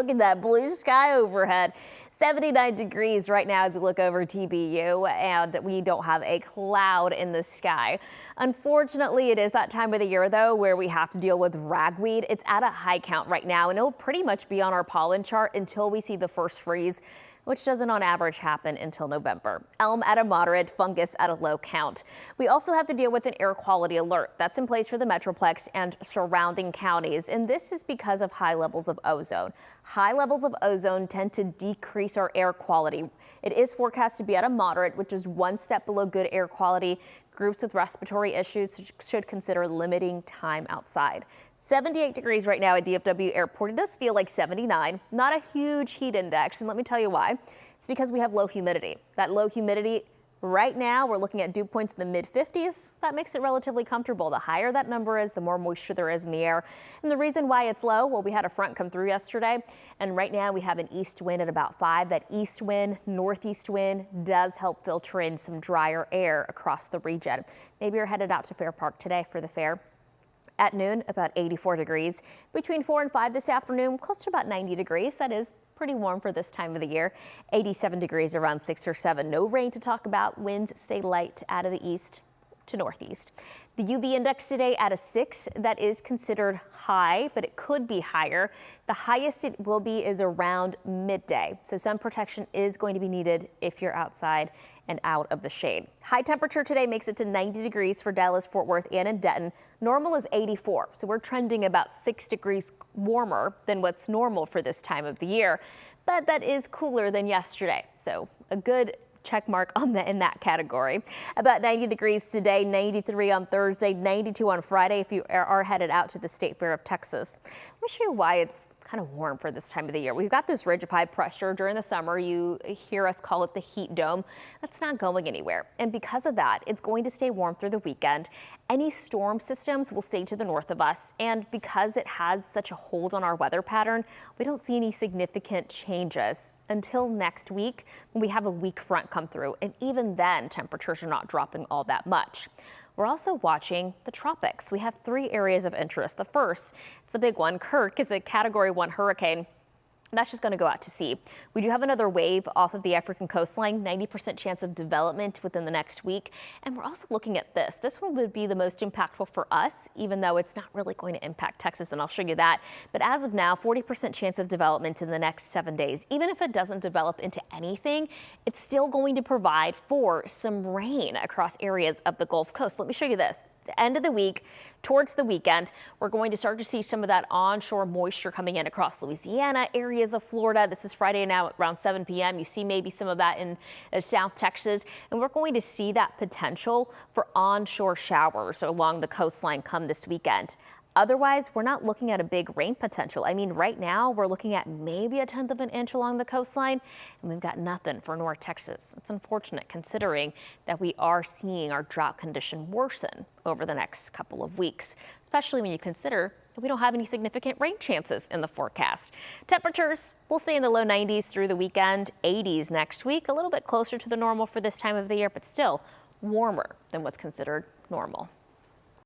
Look at that blue sky overhead. 79 degrees right now as we look over TBU, and we don't have a cloud in the sky. Unfortunately, it is that time of the year, though, where we have to deal with ragweed. It's at a high count right now, and it'll pretty much be on our pollen chart until we see the first freeze, which doesn't on average happen until November. Elm at a moderate, fungus at a low count. We also have to deal with an air quality alert that's in place for the Metroplex and surrounding counties, and this is because of high levels of ozone. High levels of ozone tend to decrease our air quality. It is forecast to be at a moderate, which is one step below good air quality. Groups with respiratory issues should consider limiting time outside. 78 degrees right now at DFW Airport. It does feel like 79, not a huge heat index. And let me tell you why. It's because we have low humidity. That low humidity right now, we're looking at dew points in the mid 50s. That makes it relatively comfortable. The higher that number is, the more moisture there is in the air. And the reason why it's low, well, we had a front come through yesterday, and right now we have an east wind at about 5. That east wind, northeast wind does help filter in some drier air across the region. Maybe you're headed out to Fair Park today for the fair. At noon, about 84 degrees. Between 4 and 5 this afternoon, close to about 90 degrees. That is pretty warm for this time of the year. 87 degrees around 6 or 7. No rain to talk about. Winds stay light out of the east to northeast. The UV index today at a 6. That is considered high, but it could be higher. The highest it will be is around midday. So sun protection is going to be needed if you're outside and out of the shade. High temperature today makes it to 90 degrees for Dallas, Fort Worth, and in Denton. Normal is 84. So we're trending about 6 degrees warmer than what's normal for this time of the year. But that is cooler than yesterday. So a good check mark on in that category. About 90 degrees today, 93 on Thursday, 92 on Friday if you are headed out to the State Fair of Texas. Let me show you why it's kind of warm for this time of the year. We've got this ridge of high pressure during the summer. You hear us call it the heat dome. That's not going anywhere. And because of that, it's going to stay warm through the weekend. Any storm systems will stay to the north of us. And because it has such a hold on our weather pattern, we don't see any significant changes until next week when we have a weak front come through. And even then, temperatures are not dropping all that much. We're also watching the tropics. We have 3 areas of interest. The first, it's a big one. Kirk is a Category 1 hurricane. That's just going to go out to sea. We do have another wave off of the African coastline, 90% chance of development within the next week. And we're also looking at this. This one would be the most impactful for us, even though it's not really going to impact Texas, and I'll show you that. But as of now, 40% chance of development in the next 7 days. Even if it doesn't develop into anything, it's still going to provide for some rain across areas of the Gulf Coast. Let me show you this. The end of the week, towards the weekend, we're going to start to see some of that onshore moisture coming in across Louisiana, areas of Florida. This is Friday now around 7 p.m. You see maybe some of that in South Texas, and we're going to see that potential for onshore showers along the coastline come this weekend. Otherwise, we're not looking at a big rain potential. I mean, right now we're looking at maybe 1/10 of an inch along the coastline, and we've got nothing for North Texas. It's unfortunate considering that we are seeing our drought condition worsen over the next couple of weeks, especially when you consider that we don't have any significant rain chances in the forecast. Temperatures will stay in the low 90s through the weekend, 80s next week, a little bit closer to the normal for this time of the year, but still warmer than what's considered normal.